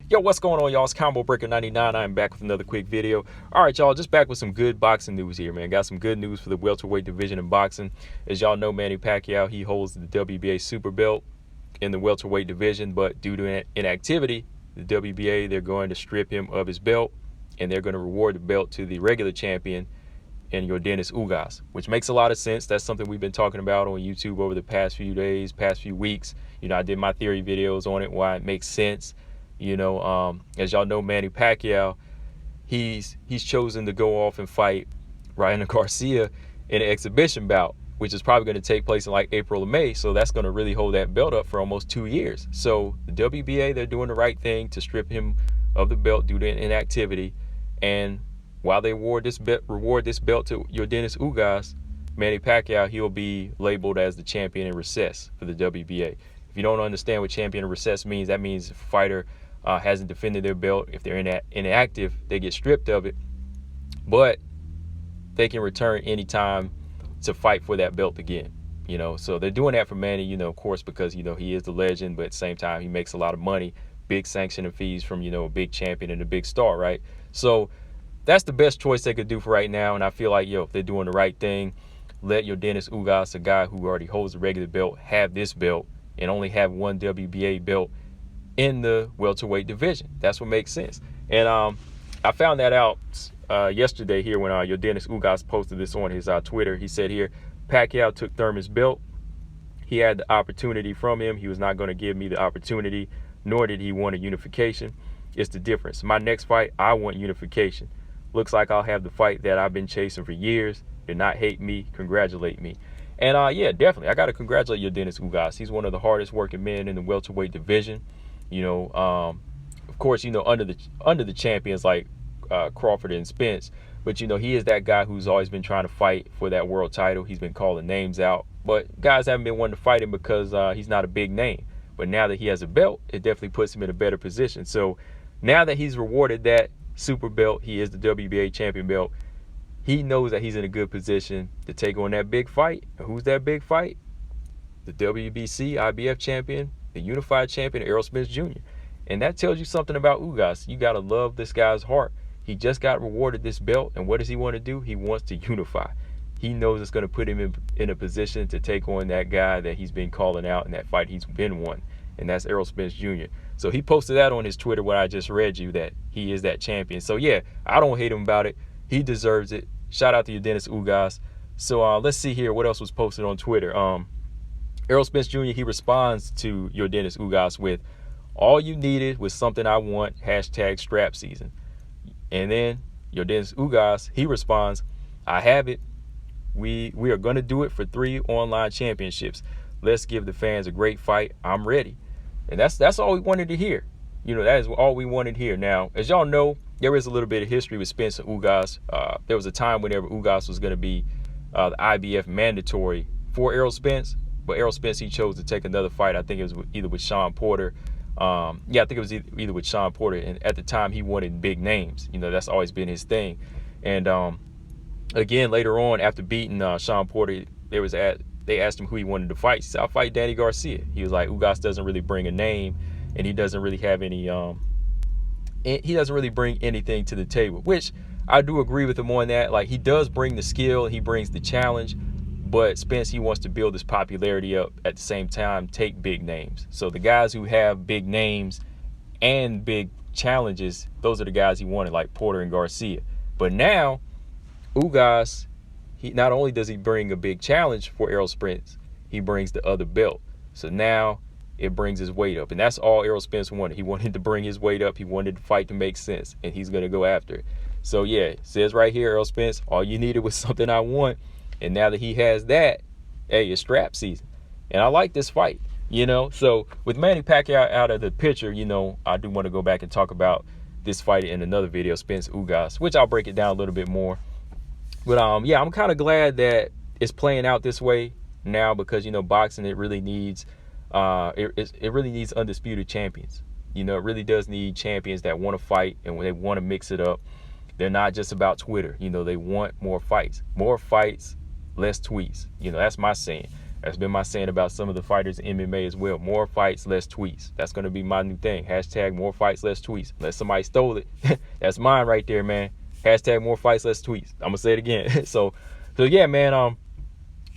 Yo, what's going on, y'all? It's Combo Breaker 99. I'm back with another quick video. All right, y'all, just back with some good boxing news here, man. Got some good news for the welterweight division in boxing. As y'all know, Manny Pacquiao, he holds the WBA super belt in the welterweight division, but due to inactivity, the WBA, they're going to strip him of his belt, and they're going to reward the belt to the regular champion in Dennis Ugas, which makes a lot of sense. That's something we've been talking about on YouTube over the past few days, past few weeks. I did my theory videos on it, why it makes sense. As y'all know, Manny Pacquiao, he's chosen to go off and fight Ryan Garcia in an exhibition bout, which is probably going to take place in like April or May. So that's going to really hold that belt up for almost 2 years. So the WBA, they're doing the right thing to strip him of the belt due to inactivity. And while they reward this belt to Dennis Ugas, Manny Pacquiao, he'll be labeled as the champion in recess for the WBA. If you don't understand what champion in recess means, that means if a fighter hasn't defended their belt, if they're inactive, they get stripped of it, but they can return anytime to fight for that belt again. So they're doing that for Manny, of course, because he is the legend, but at the same time he makes a lot of money, big sanctioning fees from a big champion and a big star, right? So that's the best choice they could do for right now. And I feel like, if they're doing the right thing, let Dennis Ugas, a guy who already holds the regular belt, have this belt and only have one WBA belt in the welterweight division. That's what makes sense. And I found that out yesterday here when Dennis Ugas posted this on his Twitter. He said here, Pacquiao took Thurman's belt. He had the opportunity from him. He was not going to give me the opportunity, nor did he want a unification. It's the difference. My next fight, I want unification. Looks like I'll have the fight that I've been chasing for years. Do not hate me, congratulate me. And yeah, definitely, I got to congratulate Dennis Ugas. He's one of the hardest working men in the welterweight division. Of course, under the champions like Crawford and Spence, but he is that guy who's always been trying to fight for that world title. He's been calling names out, but guys haven't been wanting to fight him because he's not a big name. But now that he has a belt, it definitely puts him in a better position. So now that he's rewarded that super belt, he is the WBA champion belt, he knows that he's in a good position to take on that big fight. And who's that big fight? The WBC IBF champion, the unified champion, Errol Spence Jr. And that tells you something about Ugas. You got to love this guy's heart. He just got rewarded this belt, and what does he want to do? He wants to unify. He knows it's going to put him in a position to take on that guy that he's been calling out in that fight he's been won, and that's Errol Spence Jr. So he posted that on his Twitter, what I just read you, that he is that champion. So yeah, I don't hate him about it. He deserves it. Shout out to Dennis Ugas. So let's see here what else was posted on Twitter. Errol Spence Jr., he responds to Dennis Ugas with, "All you needed was something I want, #strap season." And then Dennis Ugas, he responds, "I have it. We are going to do it for 3 online championships. Let's give the fans a great fight. I'm ready." And that's all we wanted to hear. That is all we wanted to hear. Now, as y'all know, there is a little bit of history with Spence and Ugas. There was a time whenever Ugas was going to be the IBF mandatory for Errol Spence, but Errol Spence, he chose to take another fight. I think it was either with Sean Porter. I think it was either with Sean Porter. And at the time, he wanted big names. That's always been his thing. And again, later on, after beating Sean Porter, they asked him who he wanted to fight. He said, "I'll fight Danny Garcia." He was like, Ugas doesn't really bring a name, and he doesn't really have any he doesn't really bring anything to the table, which I do agree with him on that. Like, he does bring the skill, he brings the challenge, but Spence, he wants to build his popularity up at the same time, take big names. So the guys who have big names and big challenges, those are the guys he wanted, like Porter and Garcia. But now Ugas, he not only does he bring a big challenge for Errol Spence, he brings the other belt. So now it brings his weight up. And that's all Errol Spence wanted. He wanted to bring his weight up. He wanted the fight to make sense, and he's going to go after it. So yeah, it says right here, Errol Spence, all you needed was something I want. And now that he has that, hey, it's strap season. And I like this fight, So with Manny Pacquiao out of the picture, I do want to go back and talk about this fight in another video, Spence Ugas, which I'll break it down a little bit more. But yeah, I'm kind of glad that it's playing out this way now, because boxing, it really needs it really needs undisputed champions. It really does need champions that want to fight, and when they want to mix it up, they're not just about Twitter. They want more fights, less tweets. That's my saying. That's been my saying about some of the fighters in MMA as well. More fights, less tweets. That's going to be my new thing. Hashtag more fights, less tweets. Unless somebody stole it. That's mine right there, man. Hashtag more fights, less tweets. I'm going to say it again. So yeah, man.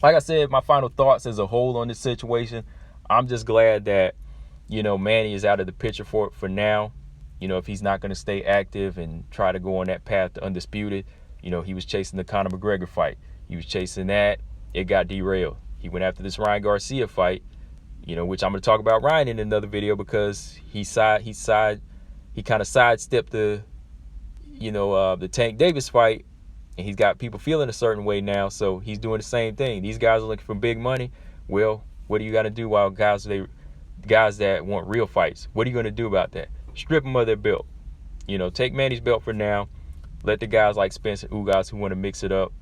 Like I said, my final thoughts as a whole on this situation. I'm just glad that, you know, Manny is out of the picture for now. You know, if he's not going to stay active and try to go on that path to undisputed, you know, he was chasing the Conor McGregor fight. He was chasing that. It got derailed. He went after this Ryan Garcia fight, you know, which I'm going to talk about Ryan in another video, because he kind of sidestepped the, you know, the Tank Davis fight, and he's got people feeling a certain way now. So he's doing the same thing. These guys are looking for big money. Well, what do you got to do while guys that want real fights? What are you going to do about that? Strip them of their belt. You know, take Manny's belt for now. Let the guys like Spence and Ugas who want to mix it up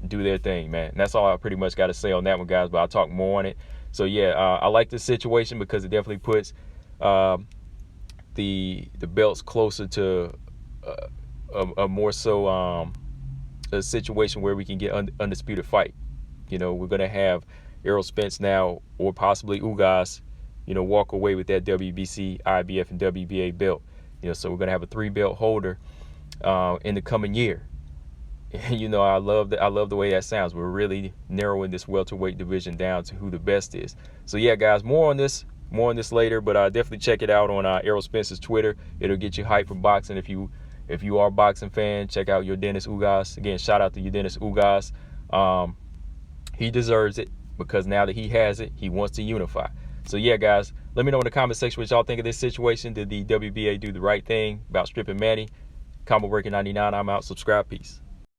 do their thing, man. And that's all I pretty much got to say on that one, guys, but I'll talk more on it. So yeah, I like this situation because it definitely puts the belts closer to a more so a situation where we can get undisputed fight. You know, we're gonna have Errol Spence now, or possibly Ugas, you know, walk away with that WBC, IBF, and WBA belt. You know, so we're gonna have a 3-belt holder in the coming year. You know, I love the way that sounds. We're really narrowing this welterweight division down to who the best is. So yeah, guys, more on this later, but definitely check it out on Errol Spence's Twitter. It'll get you hyped for boxing. If you are a boxing fan, check out Dennis Ugas. Again, shout out to Dennis Ugas. He deserves it, because now that he has it, he wants to unify. So yeah, guys, let me know in the comment section what y'all think of this situation. Did the WBA do the right thing about stripping Manny? Combo Breaker 99. I'm out. Subscribe. Peace.